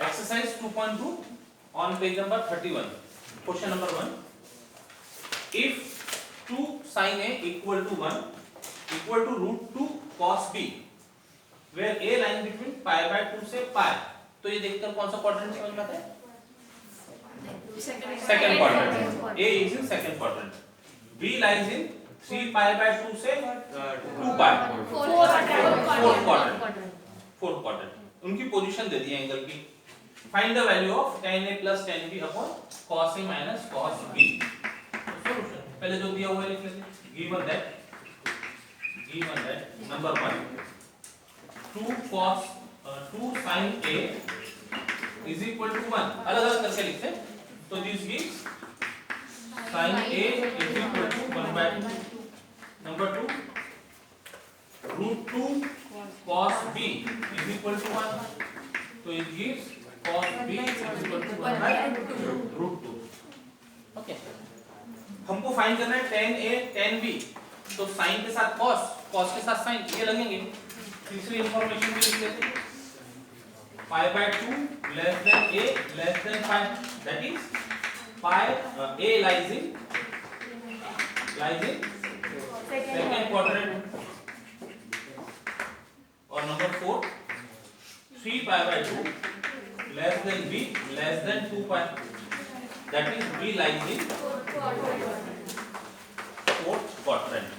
Exercise 2.2 on page number 31. Question number 1. If 2 sin A equal to 1 equal to root 2 cos B, where A lying between pi by 2 से pi, तो ये देखकर कौन सा quadrant समझ में आता है? Second quadrant. A is in second quadrant. B lies in 3 pi by 2 से 2 pi. Fourth quadrant. उनकी पोजीशन दे दी है एंगल की. Find the value of tan A plus tan B upon cos A minus cos B. Solution. पहले जो दिया हुआ है लिख लेते हैं. Given that number 1 2 sin A is equal to 1. अलग-अलग करके लिखते हैं. तो this gives sin A is equal to 1 by 2. Number 2 root 2 cos B is equal to 1. So it gives cos B is equal to 1 by root 2. Okay. हमको find करना है tan A tan B. तो sin के साथ cos, cos के साथ sin ये लगेंगे. तीसरी इंफॉर्मेशन भी लिख लेते हैं. pi by 2 less than A less than pi. That is pi A lies in second quadrant. और number 4 3 pi by 2 less than B less than 2 pi. That is B lies in fourth quadrant.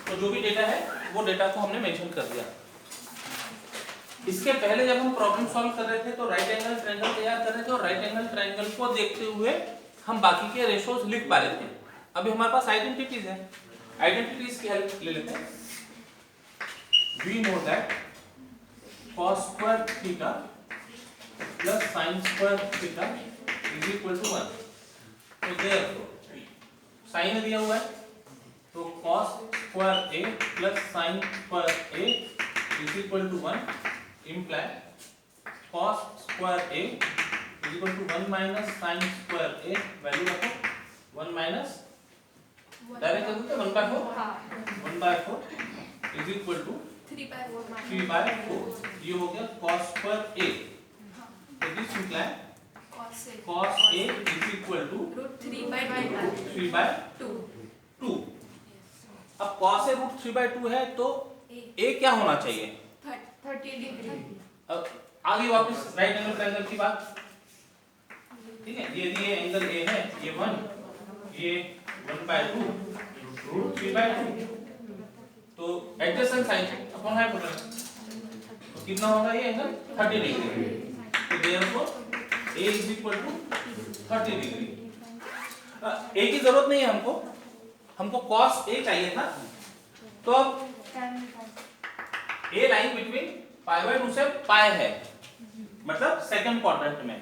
तो जो भी data है वो data को हमने mention कर दिया. इसके पहले जब हम प्रॉब्लम सॉल्व कर रहे थे तो राइट एंगल ट्रायंगल तैयार कर रहे थे और राइट एंगल ट्रायंगल को देखते हुए हम बाकी के रेशोज लिख पा रहे थे. अभी हमारे पास आइडेंटिटीज है. आइडेंटिटीज की हेल्प ले लेते हैं. We know that cos square theta plus sin square theta is equal to 1. तो therefore sin दिया हुआ है तो cos square A plus sin square A is equal to 1 imply cos square A is equal to 1 minus sin square A. Value रखो 1 minus direct कर देते 1 by 4. 1 by 4 is equal to 3 by 4. ये हो गया cos square A. तो this imply cos A is equal to root 3 by 2. अब cos A root 3 by 2 है तो A क्या होना चाहिए? 30 डिग्री. अब आगे वापस राइट एंगल ट्रायंगल की बात. ठीक है, ये एंगल A है, ये 1, ये 1 by 2 root 3 by 2. तो एडजेसेंट साइन अपॉन हाइपोटेनस तो कितना होगा ये एंगल 30 डिग्री. तो therefore A is equal to 30 degree. A की जरूरत नहीं है हमको cos A चाहिए था. तो अब A line between pi by 2 से pi है, मतलब सेकंड क्वाड्रेंट में.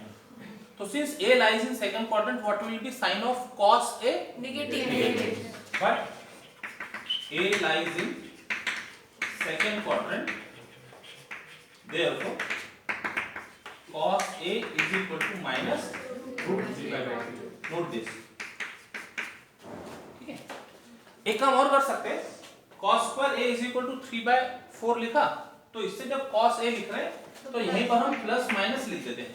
तो since A lies in second quadrant, what will be sign of cos A? Negative. But A lies in second quadrant, therefore cos A is equal to minus root 3 by 2. Note this. ठीक है, एक काम और कर सकते हैं. cos square A is equal to 3 by 4 लिखा तो इससे जब cos A लिख रहे हैं तो यहीं पर हम प्लस माइनस लिख देते हैं.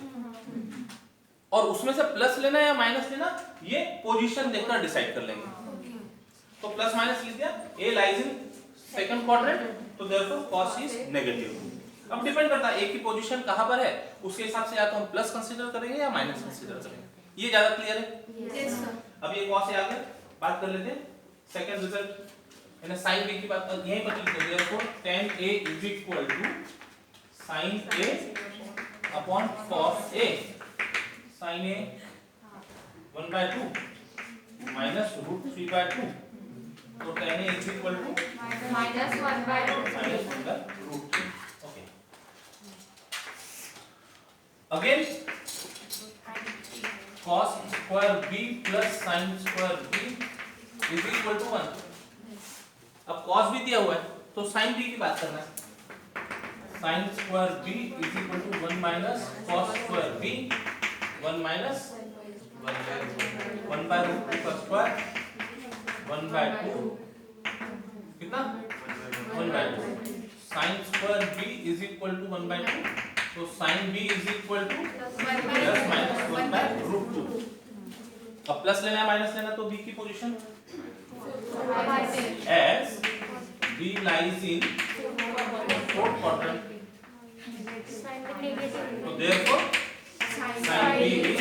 और उसमें से प्लस लेना या माइनस लेना ये पोजीशन देखकर डिसाइड कर लेंगे. तो प्लस माइनस लिख दिया. A lies in second quadrant, तो therefore cos is negative. अब डिपेंड करता है A की पोजीशन कहां पर है, उसके हिसाब से या तो हम प्लस कंसीडर करेंगे या माइनस कंसीडर करेंगे. ये ज्यादा क्लियर है? Yes sir. अब ये cos A आ गया. बात कर लेते हैं सेकंड रिजल्ट यानी sin B की बात. यहीं पर लिख दो therefore tan A is equal to sin A upon cos A. sin A 1 by 2 minus root 3 by 2. तो tan A is equal to minus 1 by 2. minus 1 by root 3. Okay. Again cos square B plus sin square B is equal to 1. अब cos भी दिया हुआ है तो sin B की बात करना है. sin square B is equal to 1 minus cos square B 1 minus 1 by root 2 का स्क्वायर 1 by 2 कितना 1 by 2 sin square b is equal to 1/2, तो sin b इज इक्वल टू प्लस माइनस 1/√2। अब प्लस लेना है माइनस लेना, तो b की position as b lies in fourth quadrant, so therefore sin b is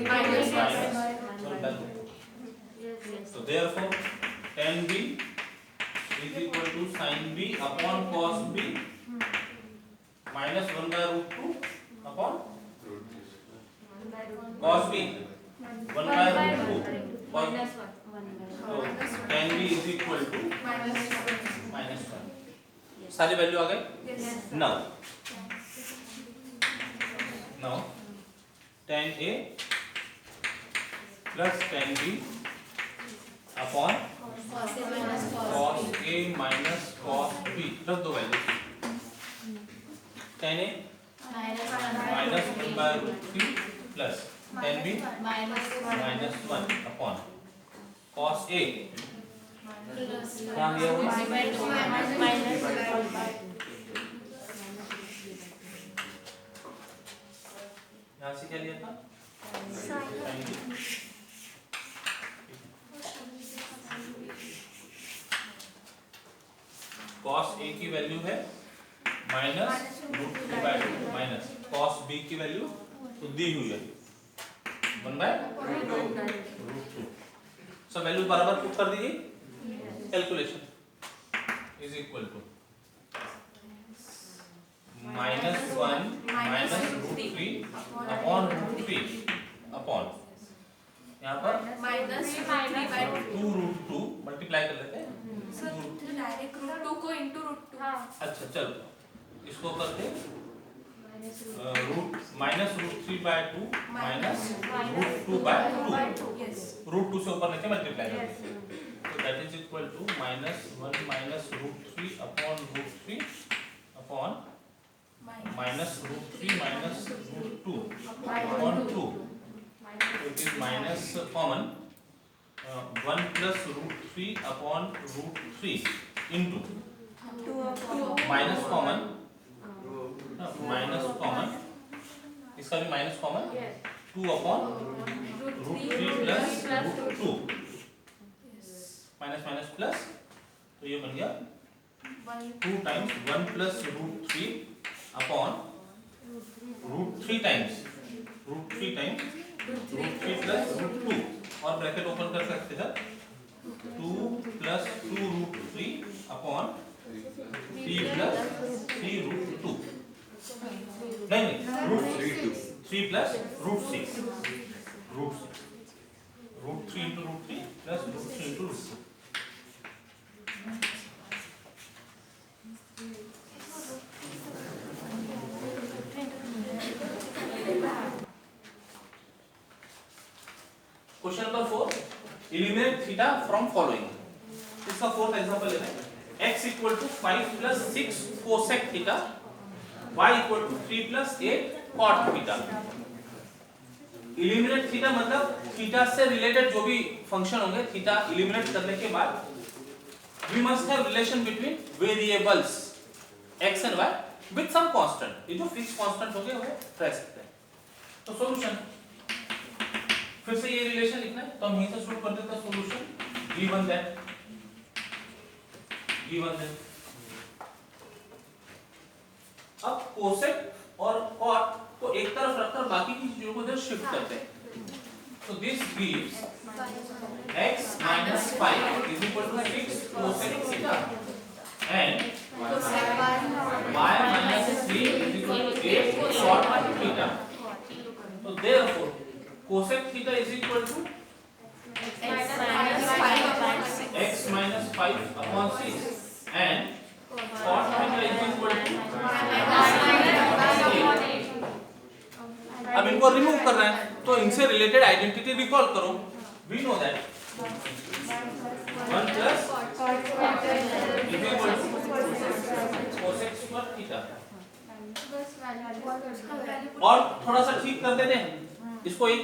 minus 1/2, so therefore tan b is equal to sin b upon cos b minus 1/√2 upon cos b 1/√2, so tan b is equal to -1। सारी value आ गई। now tan a plus tan b upon cos a minus cos b, रख दो value. tan a minus 1/√3 plus tan b minus 1 upon cos a, क्या दिया हुआ है? यहाँ से क्या लिया था? cos a की वैल्यू है -√3/2 माइनस cos b की वैल्यू तो दी हुई है 1/√2। सब वैल्यू बराबर पुट कर दी गई। Calculation is equal to -1 -√3 upon √3 upon यहाँ पर -2√2 मल्टीप्लाई कर लेते हैं। डायरेक्ट √2 को इनटू √2। अच्छा चलो इसको करते -√3/2 माइनस √2/2, √2 से ऊपर लेके मल्टीप्लाई करते हैं, तो that is equal to -1 -√3 upon √3 upon -√3 -√2 upon 2, it is minus common 1 plus √3 upon √3 into minus common इसका भी minus common 2 upon √3 plus √2 minus minus plus, तो ये बन गया 2 times 1 plus √3 upon √3 times √3 plus √2 और ब्रैकेट ओपन कर सकते हैं 2 प्लस 2√3 अपॉन 3 प्लस 3√2 नहीं √3 plus √6 √3 into √3 plus √3 into √2। Question number 4, eliminate theta from following. इसका फोर्थ एग्जांपल लेना है। x equal to 5 plus 6 cosec theta, y equal to 3 plus 8 cot theta. Eliminate theta मतलब theta से related जो भी function होंगे theta eliminate करने के बाद we must have relation between variables x and y with some constant. ये जो फिक्स कांस्टेंट होंगे वो रह सकते हैं। तो सॉल्यूशन फिर से ये रिलेशन लिखना है, तो हम यहीं से शुरू कर देते हैं। सॉल्यूशन given that अब कोसेक और कॉट को एक तरफ रखकर बाकी की चीजों को इधर शिफ्ट करते हैं, तो this gives x minus 5 is equal to 6 cosec theta and y minus 3 is equal to 8 cot theta. So therefore cosec theta is equal to x minus 5 upon 6 and cot theta is equal to अब इनको remove कर रहे हैं, तो इनसे related identity recall करो। We know that 1 plus cosec square theta. और थोड़ा सा ठीक कर देते हैं, इसको एक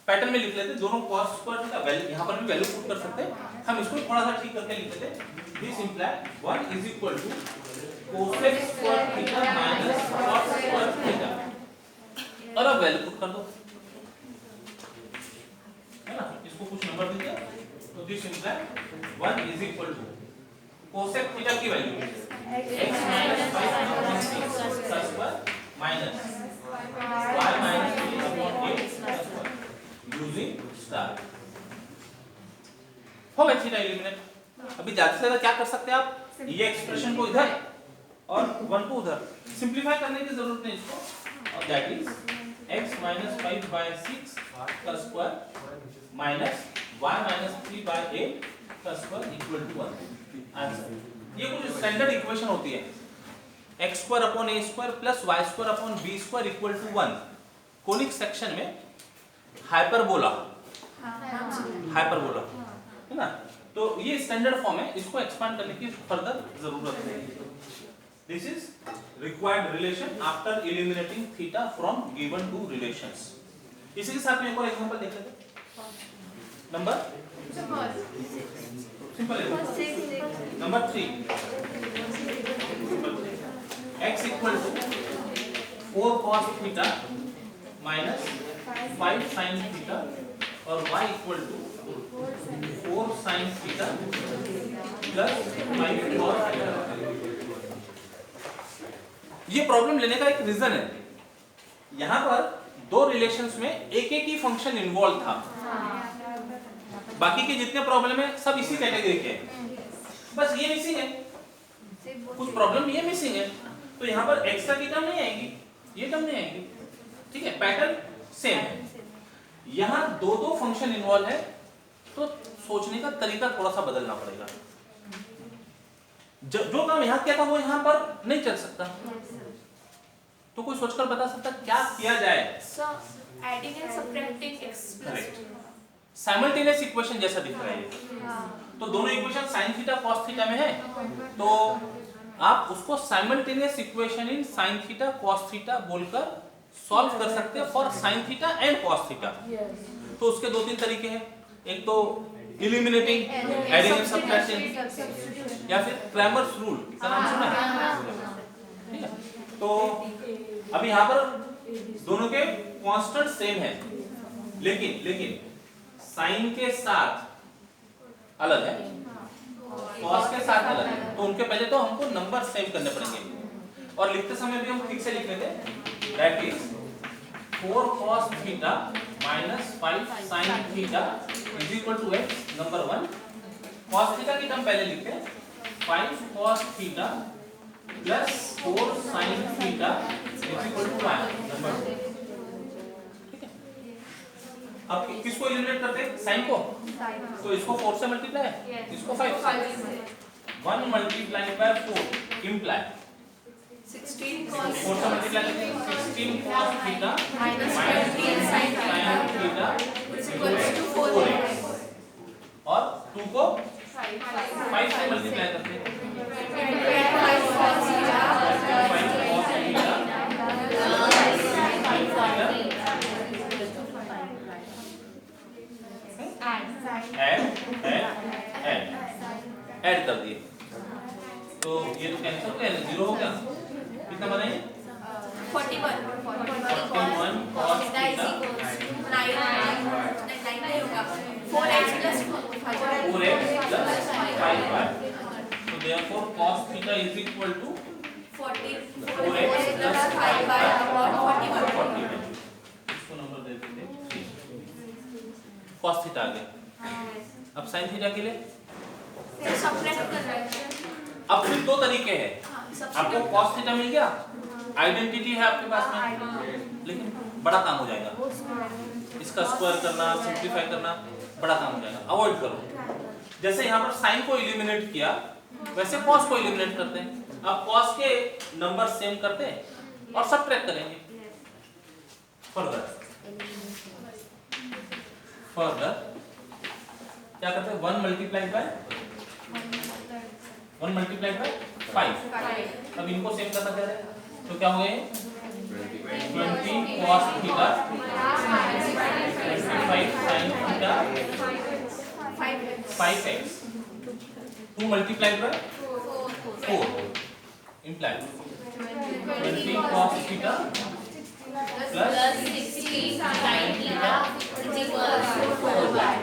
पैटर्न में लिख लेते हैं। दोनों cos स्क्वायर थीटा वैल्यू यहाँ पर भी वैल्यू पुट कर सकते हैं। हम इसको थोड़ा सा ठीक करके लिख देते हैं। This imply 1 is equal to cosec square theta minus cos square theta, और अब वैल्यू पुट कर दो, है ना, इसको कुछ नंबर दीजिए। तो this imply 1 is equal to cosec theta की वैल्यू x माइनस 5 अपॉन 6 का square minus y minus 3 upon 8 का स्क्वायर यूजिंग स्टार। हो गया थीटा एलिमिनेट। अभी ज्यादा से ज्यादा क्या कर सकते हैं आप, ये एक्सप्रेशन को इधर और 1 को उधर सिंपलीफाई करने की जरूरत नहीं इसको, और that is x minus 5 by 6 का square minus y minus 3 by 8 का स्क्वायर इक्वल टू 1। आंसर ये कुछ स्टैंडर्ड इक्वेशन होती है, x square upon a square plus y square upon b square equal to 1 conic section में hyperbola, hyperbola, है ना। तो ये स्टैंडर्ड फॉर्म है, इसको एक्सपांड करने की फर्दर जरूरत नहीं। This is required relation after eliminating theta from given two relations. इसी के साथ में एक और एग्जांपल देख लेते हैं। नंबर सिंपल है, number 3 x equal to 4 cos theta minus 5 sin theta और y equal to 4 sin theta plus 5 cos theta. ये प्रॉब्लम लेने का एक रीजन है, यहां पर दो रिलेशंस में एक एक ही फंक्शन इन्वॉल्व था, बाकी के जितने प्रॉब्लम है सब इसी कैटेगरी के हैं, बस ये मिसिंग है, कुछ प्रॉब्लम ये मिसिंग है, तो यहाँ पर एक्स्ट्रा की टर्म नहीं आएगी, ये टर्म नहीं आएगी, ठीक है, पैटर्न सेम है। यहाँ दो दो फंक्शन इन्वॉल्व है तो सोचने का तरीका थोड़ा सा बदलना पड़ेगा, जो काम यहाँ किया था वो यहाँ पर नहीं चल सकता, तो कोई सोचकर बता सकता क्या किया जाए। Adding and subtracting x plus simultaneous equation जैसा दिख रहा है ये, तो दोनों equation sin theta cos theta में है, तो आप उसको simultaneous equation in sin theta cos theta बोलकर सॉल्व कर सकते हैं for sin theta and cos theta. तो उसके दो तीन तरीके हैं, एक तो इलिमिनेटिंग, एडिंग एंड सब्ट्रैक्टिंग, या फिर क्रैमर्स रूल का नाम सुना है, ठीक है। तो अभी यहाँ पर दोनों के कांस्टेंट सेम है, लेकिन साइन के साथ अलग है, कॉस के साथ अलग है, तो उनके पहले तो हमको नंबर सेव करने पड़ेंगे, और लिखते समय भी हम ठीक से लिख लेते, that is 4 cos theta minus 5 sin theta is equal to x number 1, cos theta की टर्म पहले लिखते हैं, 5 cos theta plus 4 sin theta is equal to 1 number 2। अब किसको एलिमिनेट करते हैं, साइन को, तो इसको 4 से मल्टीप्लाई, इसको 5 से, 1 मल्टीप्लाई बाय 4 इम्प्लाई 16 cos 4 से मल्टीप्लाई करते हैं, 16 cos theta minus minus 20 sin theta is equals to 4x, और 2 को 5 से मल्टीप्लाई करते हैं, 5 cos theta 5 cos theta add कर दिए, तो ये तो कैंसिल हो गया, 0 हो गया, कितना बनाइए 41 cos theta is equals to 9 नहीं होगा 4x plus 4x plus 5y, so therefore cos theta is equal to 4x plus 5y upon 41। इसको नंबर दे देते हैं, cos थीटा आ गया। अब sin थीटा के लिए सब्ट्रैक्ट कर रहे हैं, अब फिर दो तरीके हैं, आपको cos थीटा मिल गया, आइडेंटिटी है आपके पास में, लेकिन बड़ा काम हो जाएगा, इसका स्क्वायर करना, सिंपलीफाई करना बड़ा काम हो जाएगा, अवॉइड करो। जैसे यहाँ पर sin को एलिमिनेट किया वैसे cos को एलिमिनेट करते हैं, अब cos के नंबर सेम करते हैं और सबट्रैक्ट करेंगे। फर्दर क्या करते हैं, 1 मल्टीप्लाई बाय 5, अब इनको सेम करना चाह रहे हैं, तो क्या हुए 20 cos theta 25 sin theta 5x, 2 multiply by 4 implies 20 cos theta plus plus 60 sin theta is equal to 4y.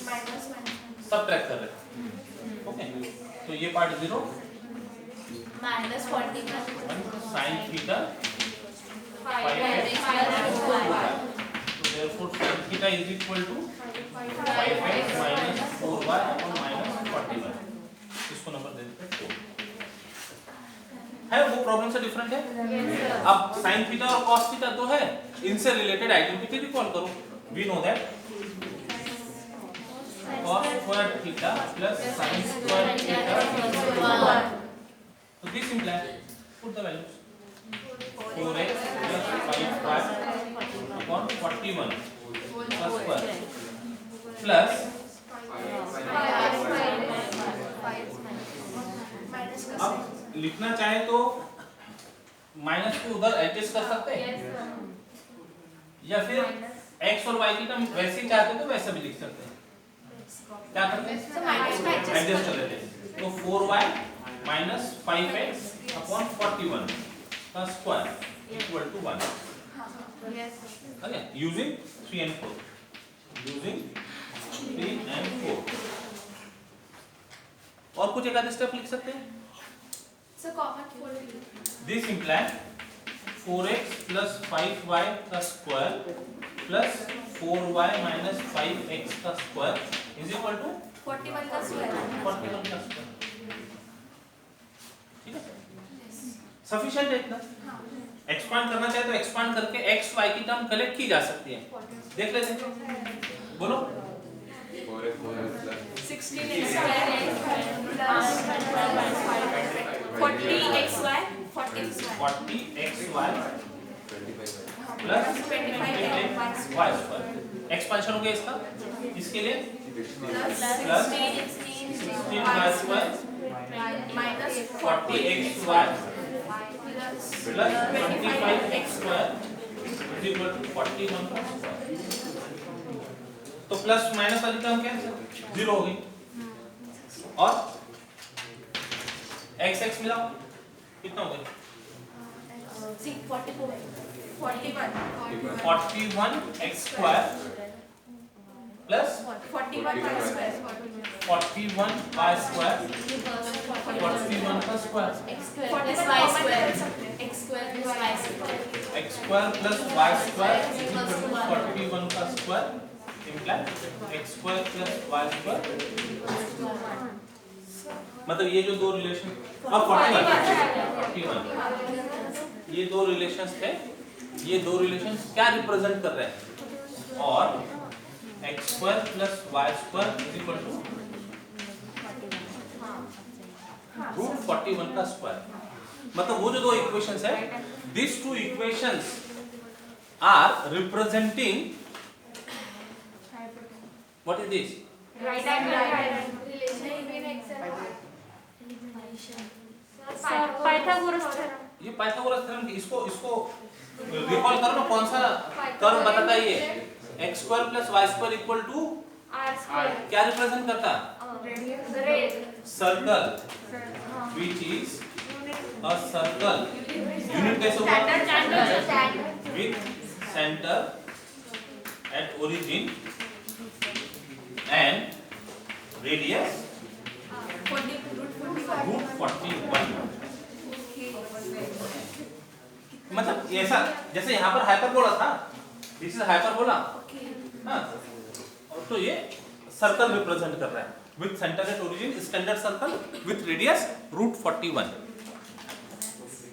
Minus subtract कर रहे हैं, ओके। तो ये part 0 minus 41 sin theta 5x minus 4y. so therefore sin theta is equal to 5x minus 4y upon minus 41। इसको number दे देते हैं, वो problem से डिफरेंट है। अब sin थीटा और cos थीटा तो है, इनसे रिलेटेड आइडेंटिटी रिकॉल करो। We know that cos square theta plus sin square theta equal to 1। So this implies, put the values, 4x plus 5y upon 41 plus square plus अब लिखना चाहे तो minus को उधर एडजस्ट कर सकते हैं, या फिर x और y की टर्म वैसे ही चाहते तो वैसे भी लिख सकते हैं। क्या करते हैं, एडजस्ट कर लेते हैं। तो 4y minus 5x upon 41 का square equal to 1। Okay, using 3 and 4, using 3 and 4। और कुछ एक आधे स्टेप लिख सकते हैं। So common 4. This implies 4x plus 5y का square plus 4y minus 5x का स्क्वायर इज इक्वल टू 41 का स्क्वायर। 41 का स्क्वायर। ठीक है, सफिशिएंट है इतना। एक्सपांड करना चाहे तो एक्सपांड करके x y की टर्म कलेक्ट की जा सकती है। देख लेते हैं, बोलो 16x square plus 40xy 40xy plus 25y square. Expansion हो गया इसका, इसके लिए plus plus 16y square minus 40xy plus 25x square is equal to 41 का स्क्वायर। तो प्लस माइनस वाली टर्म क्या है, 0 हो गई। और x x मिलाओ, कितना हो गया, 41x square plus 41y square 41 का square x square plus y square is equal to 41 का square imply x square plus y square. मतलब ये जो दो रिलेशन, अब 41 ये दो रिलेशंस थे, ये दो रिलेशंस क्या रिप्रेजेंट कर रहे हैं, और x square plus y square is equal to root 41 का स्क्वायर। मतलब वो जो दो इक्वेशंस है, this two equations are representing what is this, right angle relation between x and y. Pythagoras theorem. ये पाइथागोरस थ्योरम, इसको रिकॉल करो ना, कौन सा कर्व बताता है ये, x square plus y square equal to R square. क्या रिप्रेजेंट करता है, circle which is a circle, unit कैसे होगा, with center at origin and radius root 41। मतलब ऐसा जैसे यहाँ पर हाइपरबोला था, दिस इज हाइपरबोला, हाँ, और तो ये सर्कल रिप्रेजेंट कर रहा है with centre at origin, standard circle with radius root 41।